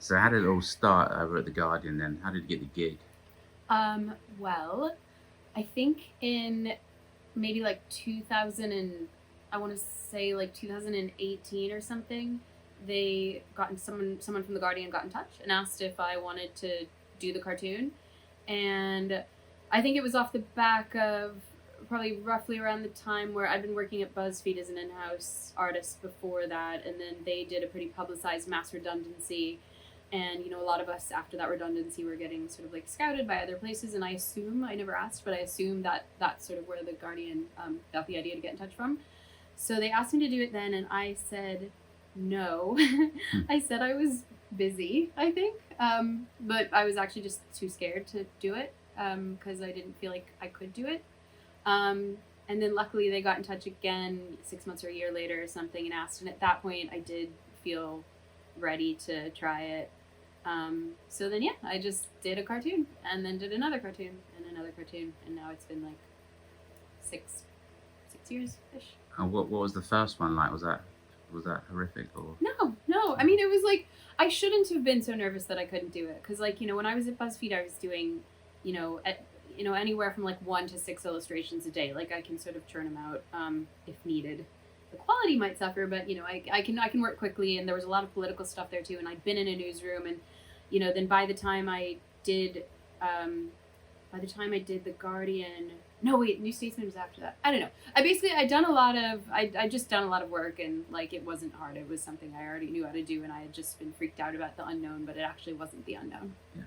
So how did it all start over at the Guardian then? How did you get the gig? Well, I think in maybe like 2000 and I want to say like 2018 or something, they got in someone from the Guardian got in touch and asked if I wanted to do the cartoon, and I think it was off the back of probably roughly around the time where I'd been working at BuzzFeed as an in-house artist before that, and then they did a pretty publicized mass redundancy. And a lot of us after that redundancy were getting sort of like scouted by other places, and I assume, I never asked, but I assume that that's sort of where the Guardian got the idea to get in touch from. So they asked me to do it then, and I said no. Hmm. I said I was busy, I think, but I was actually just too scared to do it because I didn't feel like I could do it. And then luckily they got in touch again 6 months or a year later or something and asked, and at that point I did feel ready to try it. So then, yeah, I just did a cartoon and then did another cartoon and another cartoon, and now it's been like six years ish. And what was the first one like? Was that horrific or? No. I mean, it was like I shouldn't have been so nervous that I couldn't do it because, like, when I was at BuzzFeed, I was doing, anywhere from like 1 to 6 illustrations a day. Like I can sort of churn them out if needed. The quality might suffer, but I can work quickly. And there was a lot of political stuff there too. And I'd been in a newsroom, and then by the time I did the Guardian. No, wait, New Statesman was after that. I don't know. I just done a lot of work, and like it wasn't hard. It was something I already knew how to do, and I had just been freaked out about the unknown, but it actually wasn't the unknown. Yeah.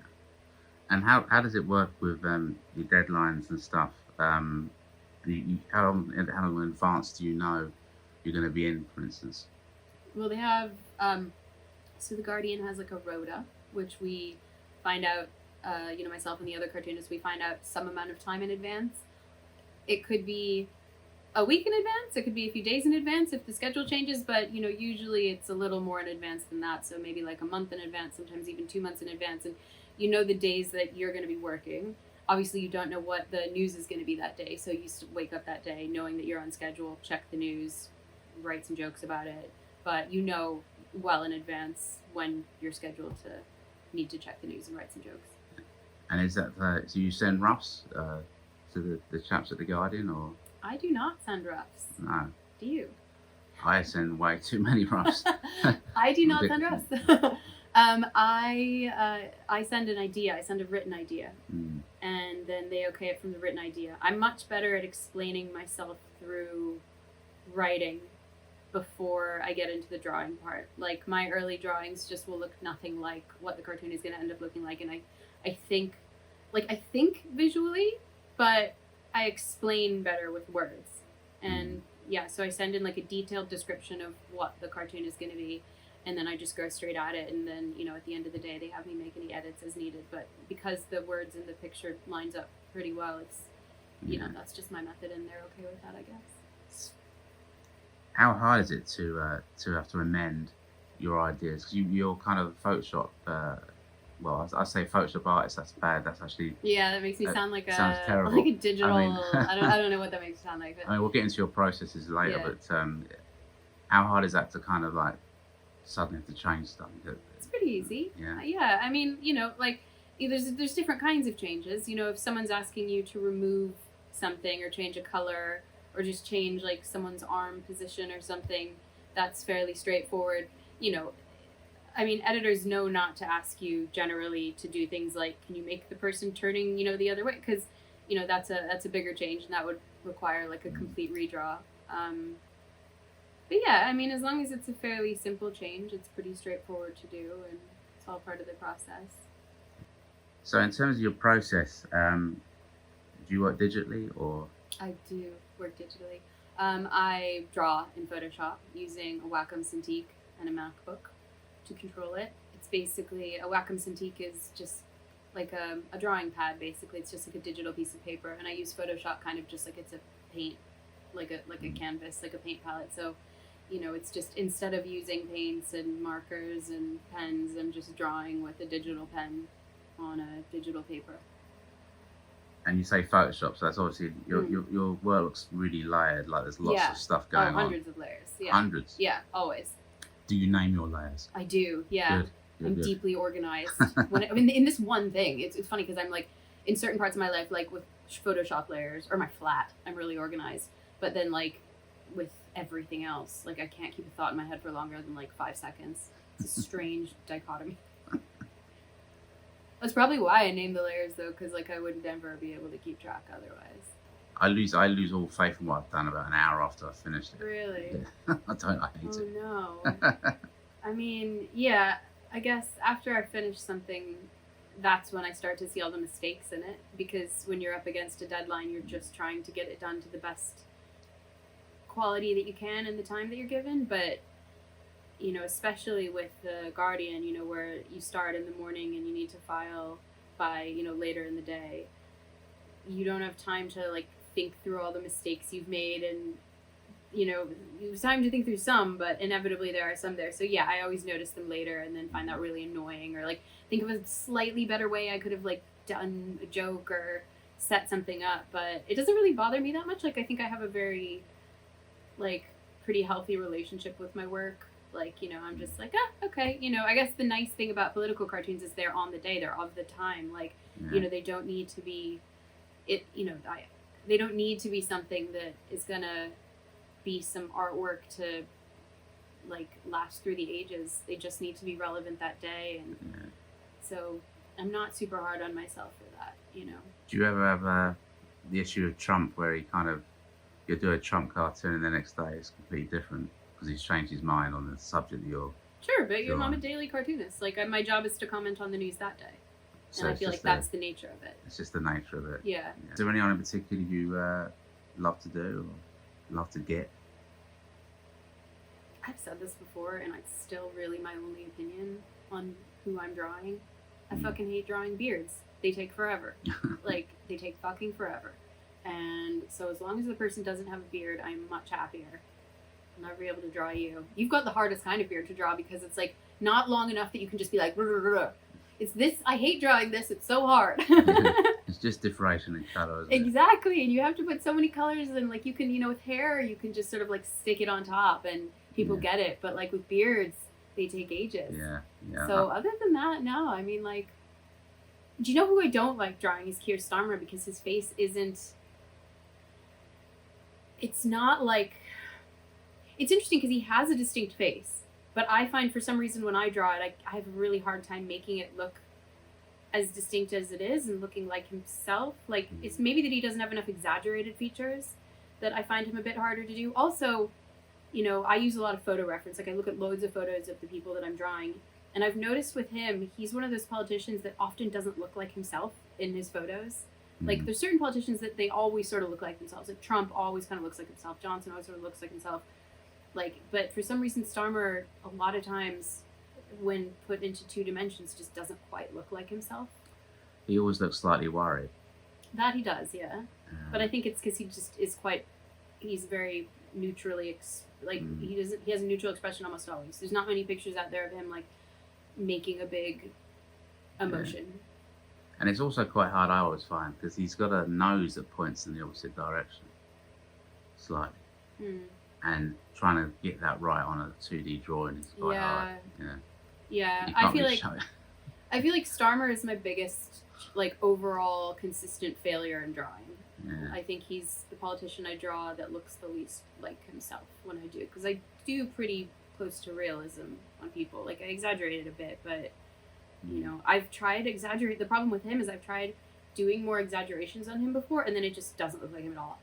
And how does it work with your deadlines and stuff? How long in advance do you know you're going to be in, for instance? Well, they have so the Guardian has like a rota, which we find out. Myself and the other cartoonists, we find out some amount of time in advance. It could be a week in advance. It could be a few days in advance if the schedule changes. But usually it's a little more in advance than that. So maybe like a month in advance, sometimes even 2 months in advance, and the days that you're going to be working. Obviously, you don't know what the news is going to be that day, so you wake up that day knowing that you're on schedule, check the news, write some jokes about it. But well in advance when you're scheduled to need to check the news and write some jokes. And is that so? You send roughs to the chaps at the Guardian, or I do not send roughs. no? Do you? I send way too many roughs. I do not send roughs. I send an idea. I send a written idea, and then they okay it from the written idea. I'm much better at explaining myself through writing before I get into the drawing part. Like my early drawings just will look nothing like what the cartoon is going to end up looking like, and I think visually, but I explain better with words. And yeah, so I send in like a detailed description of what the cartoon is going to be, and then I just go straight at it. And then at the end of the day, they have me make any edits as needed. But because the words in the picture lines up pretty well, it's that's just my method, and they're okay with that, I guess. How hard is it to have to amend your ideas? Because you're kind of Photoshop. Well, I say Photoshop artist. That's bad. That's actually that makes me sound like sounds terrible. like a digital. I mean, I don't know what that makes me sound like. But I mean, we'll get into your processes later. Yeah. But how hard is that to kind of like suddenly have to change stuff? It's pretty easy. Yeah. Yeah. I mean, like there's different kinds of changes. If someone's asking you to remove something or change a color or just change like someone's arm position or something, that's fairly straightforward. I mean, editors know not to ask you generally to do things like, can you make the person turning, the other way? Because, that's a bigger change, and that would require like a complete redraw. But yeah, I mean, as long as it's a fairly simple change, it's pretty straightforward to do, and it's all part of the process. So in terms of your process, do you work digitally or? I do work digitally. I draw in Photoshop using a Wacom Cintiq and a MacBook to control it. It's basically a Wacom Cintiq is just like a drawing pad. Basically, it's just like a digital piece of paper, and I use Photoshop kind of just like it's a paint, like a canvas, like a paint palette. So, it's just instead of using paints and markers and pens, I'm just drawing with a digital pen on a digital paper. And you say Photoshop, so that's obviously your work looks really layered. Like there's lots of stuff going on. Hundreds of layers. Yeah. Hundreds. Yeah, always. Do you name your layers? I do. Yeah. Good. You're I'm good. deeply organized. I mean, in this one thing, it's funny because I'm like, in certain parts of my life, like with Photoshop layers or my flat, I'm really organized. But then like with everything else, like I can't keep a thought in my head for longer than like 5 seconds. It's a strange dichotomy. That's probably why I named the layers though, because like I would never be able to keep track otherwise. I lose all faith in what I've done about an hour after I finished it. Really? Yeah. I hate it. Oh no. I mean, yeah, I guess after I finish something, that's when I start to see all the mistakes in it. Because when you're up against a deadline, you're just trying to get it done to the best quality that you can in the time that you're given. But, you know, especially with the Guardian, you know, where you start in the morning and you need to file by, you know, later in the day, you don't have time to, like, think through all the mistakes you've made and, you know, you have time to think through some, but inevitably there are some there. So yeah, I always notice them later and then find that really annoying, or like think of a slightly better way I could have like done a joke or set something up. But it doesn't really bother me that much. Like I think I have a very like pretty healthy relationship with my work. Like, you know, I'm just like, okay. You know, I guess the nice thing about political cartoons is they're on the day, they're of the time. Like, you know, they don't need to be they don't need to be something that is gonna be some artwork to like last through the ages. They just need to be relevant that day, and so I'm not super hard on myself for that, you know. Do you ever have the issue of Trump where he kind of you'll do a Trump cartoon and the next day it's completely different because he's changed his mind on the subject that you're Sure, but I'm a daily cartoonist. Like my job is to comment on the news that day, and I feel like that's the nature of it. It's just the nature of it. Yeah. Is there anyone in particular you love to do or love to get? I've said this before, and it's still really my only opinion on who I'm drawing. I fucking hate drawing beards. They take forever. Like, they take fucking forever. And so as long as the person doesn't have a beard, I'm much happier. I'll never be able to draw you. You've got the hardest kind of beard to draw because it's, like, not long enough that you can just be like, it's this, I hate drawing this, it's so hard. It's just differentiation in colour, isn't Exactly, and you have to put so many colors in. Like, you can, you know, with hair, you can just sort of, like, stick it on top, and people get it. But, like, with beards, they take ages. Yeah. So, other than that, no. I mean, like, do you know who I don't like drawing is Keir Starmer, because his face isn't, it's not, like, it's interesting because he has a distinct face, but I find for some reason when I draw it, I have a really hard time making it look as distinct as it is and looking like himself. Like, it's maybe that he doesn't have enough exaggerated features that I find him a bit harder to do. Also, you know, I use a lot of photo reference. Like, I look at loads of photos of the people that I'm drawing, and I've noticed with him, he's one of those politicians that often doesn't look like himself in his photos. Like, there's certain politicians that they always sort of look like themselves. Like, Trump always kind of looks like himself. Johnson always sort of looks like himself. Like, but for some reason, Starmer, a lot of times, when put into two dimensions, just doesn't quite look like himself. He always looks slightly worried. That he does, yeah. But I think it's because he just is he's very neutrally, he has a neutral expression almost always. There's not many pictures out there of him, like, making a big emotion. Yeah. And it's also quite hard, I always find, because he's got a nose that points in the opposite direction. Slightly. And trying to get that right on a 2D drawing is quite hard. Yeah. I feel like Starmer is my biggest, like, overall consistent failure in drawing. I think he's the politician I draw that looks the least like himself when I do it, because I do pretty close to realism on people. Like, I exaggerate it a bit, but you know, I've tried the problem with him is I've tried doing more exaggerations on him before, and then it just doesn't look like him at all.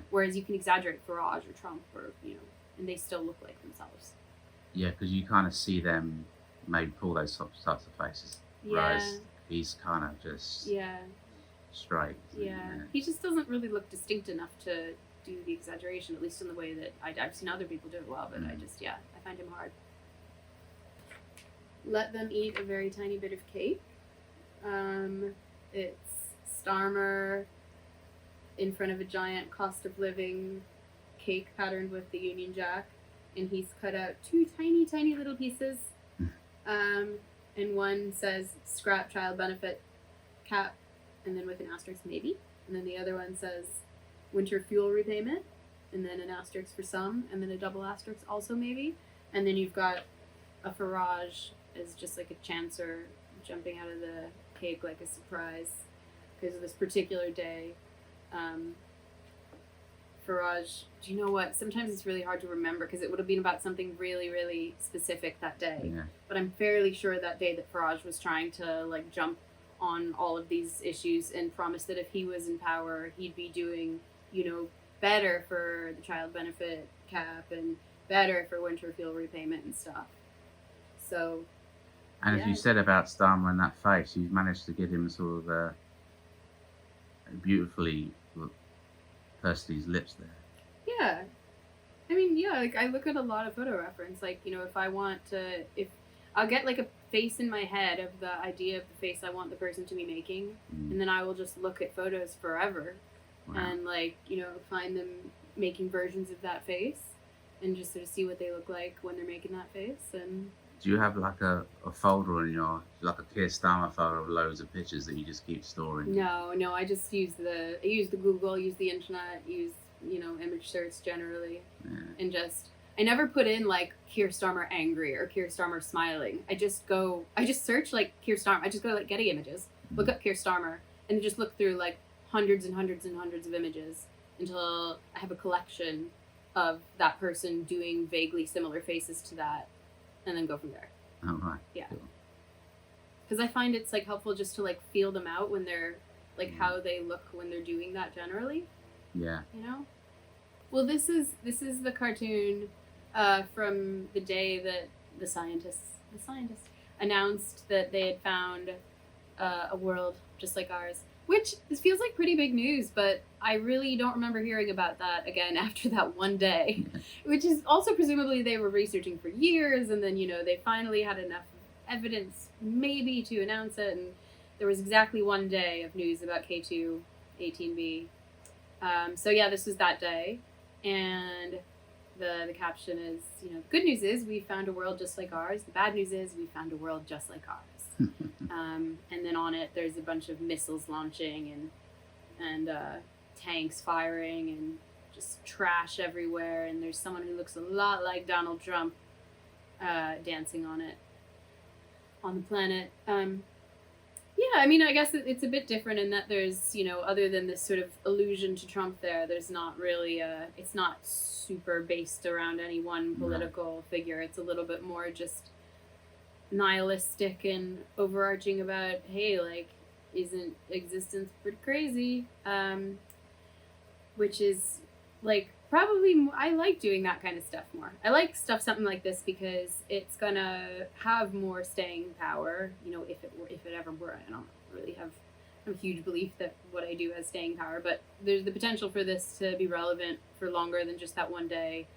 Whereas you can exaggerate Farage or Trump, or, you know, and they still look like themselves. Yeah, because you kind of see them maybe pull those types of faces. Whereas he's kind of just straight. He just doesn't really look distinct enough to do the exaggeration, at least in the way that I've seen other people do it well, but I find him hard. Let them eat a very tiny bit of cake. It's Starmer in front of a giant cost of living cake patterned with the Union Jack, and he's cut out two tiny, tiny little pieces. And one says scrap child benefit cap, and then with an asterisk maybe, and then the other one says winter fuel repayment, and then an asterisk for some, and then a double asterisk also maybe, and then you've got a Farage as just like a chancer jumping out of the cake like a surprise because of this particular day. Farage, do you know what? Sometimes it's really hard to remember because it would have been about something really, really specific that day. Yeah. But I'm fairly sure that day that Farage was trying to like jump on all of these issues and promise that if he was in power, he'd be doing, better for the child benefit cap and better for winter fuel repayment and stuff. So. And as you said about Starmer and that face, you've managed to get him sort of beautifully pursed his lips there. Yeah. I mean, yeah, like I look at a lot of photo reference. Like, if I want to, if I'll get like a face in my head of the idea of the face I want the person to be making, and then I will just look at photos forever and like, find them making versions of that face and just sort of see what they look like when they're making that face. And do you have like a folder in your, like a Keir Starmer folder of loads of pictures that you just keep storing? No, I just use the Google, use the internet, use, image search generally. Yeah. And I never put in like Keir Starmer angry or Keir Starmer smiling. I just search like Keir Starmer. I just go to like Getty Images, look up Keir Starmer, and just look through like hundreds and hundreds and hundreds of images until I have a collection of that person doing vaguely similar faces to that, and then go from there. Oh, right. Yeah. Because I find it's like helpful just to like feel them out when they're like how they look when they're doing that generally. Yeah. Well, this is the cartoon from the day that the scientists announced that they had found a world just like ours. Which, this feels like pretty big news, but I really don't remember hearing about that again after that one day. Which is also presumably they were researching for years, and then, they finally had enough evidence maybe to announce it, and there was exactly one day of news about K2 18b. So yeah, this was that day, and the caption is, good news is we found a world just like ours. The bad news is we found a world just like ours. And then on it, there's a bunch of missiles launching and tanks firing and just trash everywhere. And there's someone who looks a lot like Donald Trump dancing on it, on the planet. Yeah, I mean, I guess it's a bit different in that there's, other than this sort of allusion to Trump there's not really it's not super based around any one political figure. It's a little bit more just nihilistic and overarching about, hey, like, isn't existence pretty crazy? Which is, like, probably, I like doing that kind of stuff more. I like something like this because it's gonna have more staying power, if it ever were. I don't really have a huge belief that what I do has staying power, but there's the potential for this to be relevant for longer than just that one day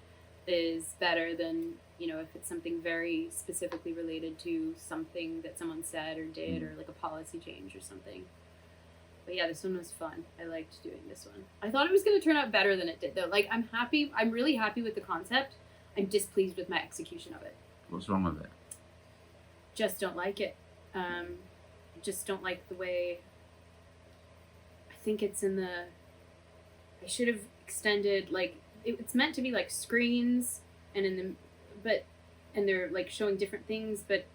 is better than, if it's something very specifically related to something that someone said or did or like a policy change or something. But yeah, this one was fun. I liked doing this one. I thought it was going to turn out better than it did, though. Like, I'm really happy with the concept. I'm displeased with my execution of it. What's wrong with it? Just don't like it. Just don't like the way... I think it's in the... I should have extended, like... It's meant to be, like, screens, and and they're, like, showing different things, but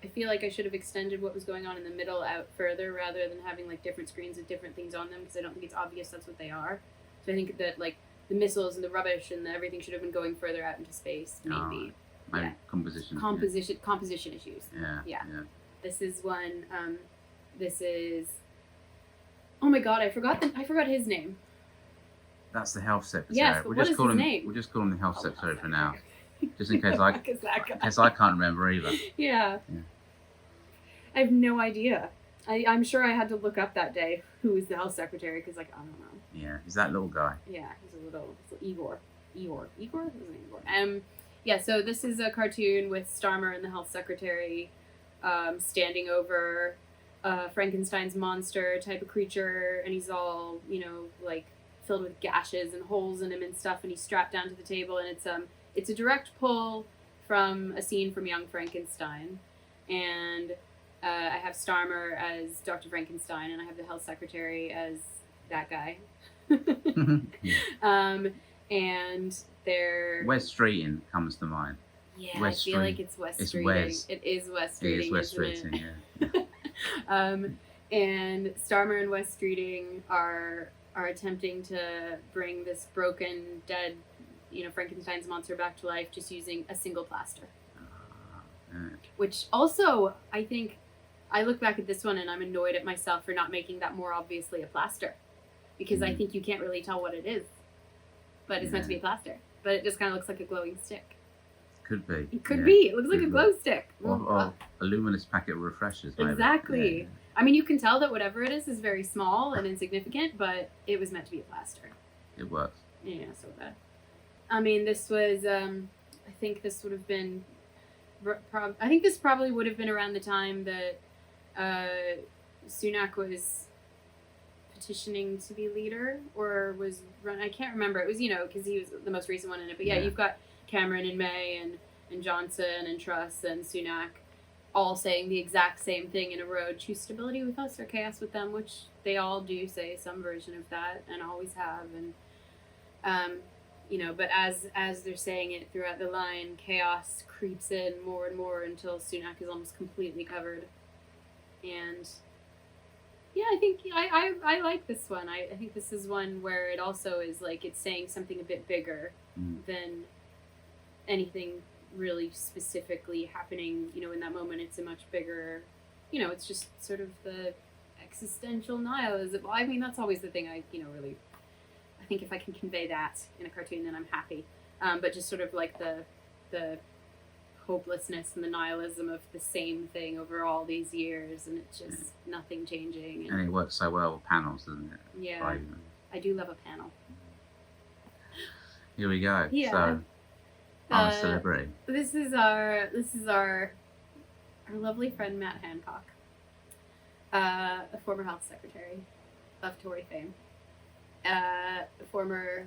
I feel like I should have extended what was going on in the middle out further rather than having, like, different screens with different things on them, because I don't think it's obvious that's what they are. So I think that, like, the missiles and the rubbish and everything should have been going further out into space, maybe. Maybe composition issues. Yeah. This is one, oh my god, I forgot his name. That's the health secretary. Yes, but what is his name? We'll just call him the health secretary for now. Just in case I can't remember either. Yeah. I have no idea. I'm sure I had to look up that day who was the health secretary because, like, I don't know. Yeah, he's that little guy. Yeah, he's a little Igor. Igor? Igor? Yeah, so this is a cartoon with Starmer and the health secretary standing over Frankenstein's monster type of creature, and he's all, like, filled with gashes and holes in him and stuff, and he's strapped down to the table, and it's a direct pull from a scene from Young Frankenstein, and I have Starmer as Dr. Frankenstein, and I have the health secretary as that guy. And they're... Wes Streeting comes to mind. Yeah, West I feel like Street. it's West It's Streeting. Wes. It is West It Streeting, is West isn't it? Streeting, yeah. And Starmer and West Streeting are attempting to bring this broken, dead, Frankenstein's monster back to life just using a single plaster. Which also, I think, I look back at this one and I'm annoyed at myself for not making that more obviously a plaster. Because I think you can't really tell what it is. But it's meant to be a plaster. But it just kind of looks like a glowing stick. Could be. It could be. It looks like a glow stick. Or a luminous packet of refreshers, maybe. Exactly. Yeah. I mean, you can tell that whatever it is very small and insignificant, but it was meant to be a plaster. It works. Yeah, so bad. I mean, this was, I think this would have been, I think this probably would have been around the time that Sunak was petitioning to be leader, or was I can't remember. It was, because he was the most recent one in it. But yeah, you've got Cameron and May and Johnson and Truss and Sunak all saying the exact same thing in a row: choose stability with us or chaos with them, which they all do say some version of that and always have. And but as they're saying it throughout the line, chaos creeps in more and more until Sunak is almost completely covered. And yeah, I think I like this one. I think this is one where it also is like it's saying something a bit bigger than anything really specifically happening, in that moment. It's a much bigger, it's just sort of the existential nihilism. I mean, that's always the thing I really, I think if I can convey that in a cartoon, then I'm happy. But just sort of like the hopelessness and the nihilism of the same thing over all these years, and it's just nothing changing. And it works so well with panels, doesn't it? Yeah, I do love a panel. Here we go. Yeah. So, I'm a celebrity. This is our lovely friend Matt Hancock, a former health secretary of Tory fame, a former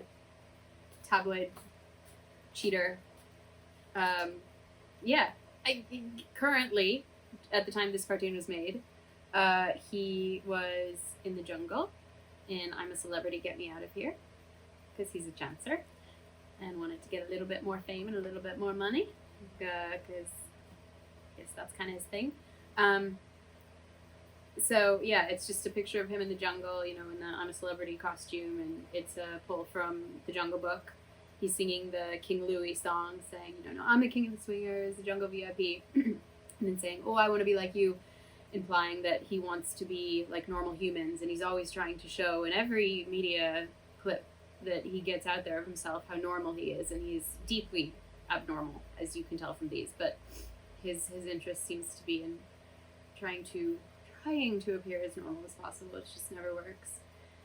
tabloid cheater. Currently, at the time this cartoon was made, he was in the jungle in I'm a Celebrity, Get Me Out of Here, because he's a chancer and wanted to get a little bit more fame and a little bit more money, because I guess that's kind of his thing. So yeah, it's just a picture of him in the jungle, in the I'm a Celebrity costume, and it's a pull from the Jungle Book. He's singing the King Louis song, saying, no, I'm the king of the swingers, the jungle VIP, and then saying, oh, I want to be like you, implying that he wants to be like normal humans, and he's always trying to show in every media clip that he gets out there of himself how normal he is, and he's deeply abnormal, as you can tell from these, but his interest seems to be in trying to appear as normal as possible, which just never works.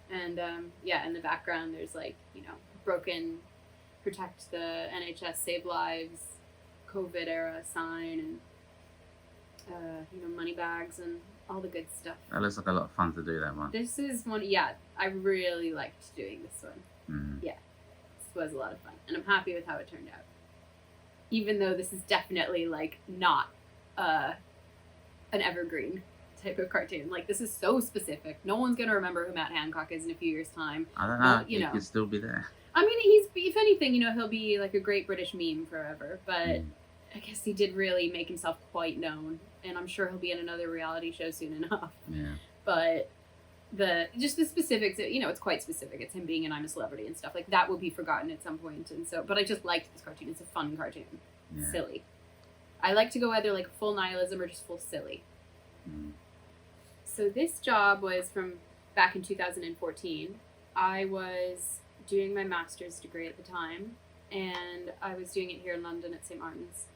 And in the background there's like, broken protect the NHS, save lives, COVID era sign, and money bags and all the good stuff. That looks like a lot of fun to do, that one. This is one, I really liked doing this one. Yeah, this was a lot of fun, and I'm happy with how it turned out. Even though this is definitely like not an evergreen type of cartoon. Like, this is so specific. No one's gonna remember who Matt Hancock is in a few years' time. I don't know. He could still be there. I mean, he's, if anything, he'll be like a great British meme forever. But I guess he did really make himself quite known, and I'm sure he'll be in another reality show soon enough. Yeah. But the specifics, it's quite specific. It's him being an I'm a Celebrity and stuff like that will be forgotten at some point. And so, but I just liked this cartoon. It's a fun cartoon. Yeah. Silly. I like to go either like full nihilism or just full silly. So this job was from back in 2014. I was doing my master's degree at the time, and I was doing it here in London at St. Martin's.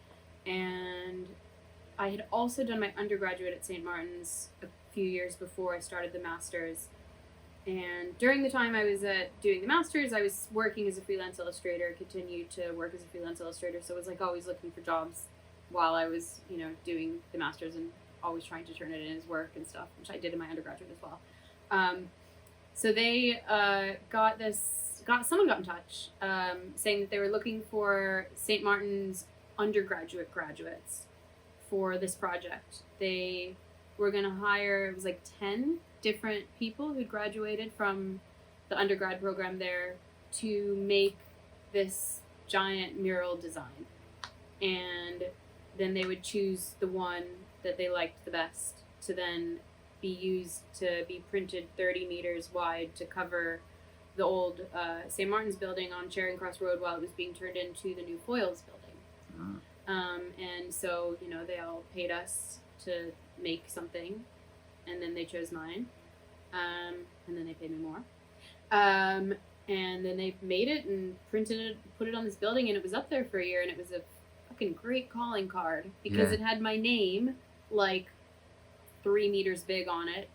And I had also done my undergraduate at St. Martin's a few years before I started the master's. And during the time I was doing the master's, I was working as a freelance illustrator, continued to work as a freelance illustrator, so I was like always looking for jobs while I was, doing the master's, and always trying to turn it in as work and stuff, which I did in my undergraduate as well. So they someone got in touch saying that they were looking for St. Martin's undergraduate graduates for this project. They were going to hire, it was like 10 different people who'd graduated from the undergrad program there to make this giant mural design. and then they would choose the one that they liked the best to then be used to be printed 30 meters wide to cover the old St. Martin's building on Charing Cross Road while it was being turned into the new Foyles building. And so, you know, they all paid us to make something, and then they chose mine, and then they paid me more. And then they made it and printed it, put it on this building, and it was up there for a year, and it was a fucking great calling card because it had my name like 3 meters big on it.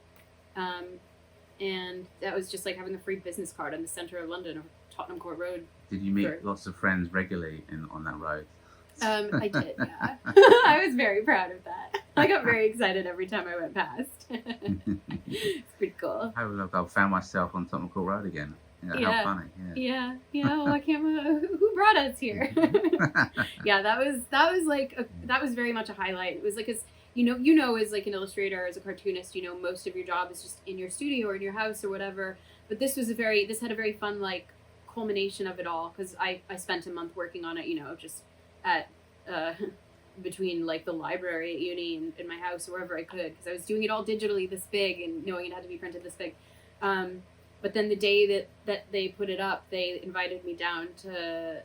And that was just like having a free business card in the center of London, or Tottenham Court Road. Did you meet lots of friends regularly on that road? I did, yeah. I was very proud of that. I got very excited every time I went past. It's pretty cool. I found myself on Tottenham Court Road again. You know, how funny. Yeah. Well, I can't remember who brought us here. Yeah, that was very much a highlight. It was like, as you know, as like an illustrator, as a cartoonist, you know, most of your job is just in your studio or in your house or whatever. But this had a very fun like culmination of it all, because I spent a month working on it, you know, just at between like the library at uni and in my house or wherever I could, because I was doing it all digitally this big and knowing it had to be printed this big. But then the day that they put it up, they invited me down to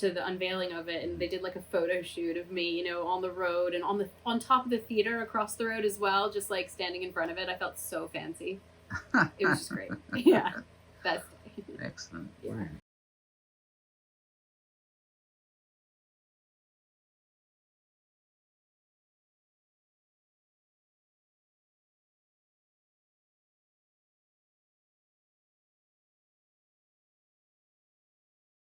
the unveiling of it, and they did like a photo shoot of me, you know, on the road and on top of the theater across the road as well, just like standing in front of it. I felt so fancy. It was just great. Yeah, best day. Excellent. Yeah.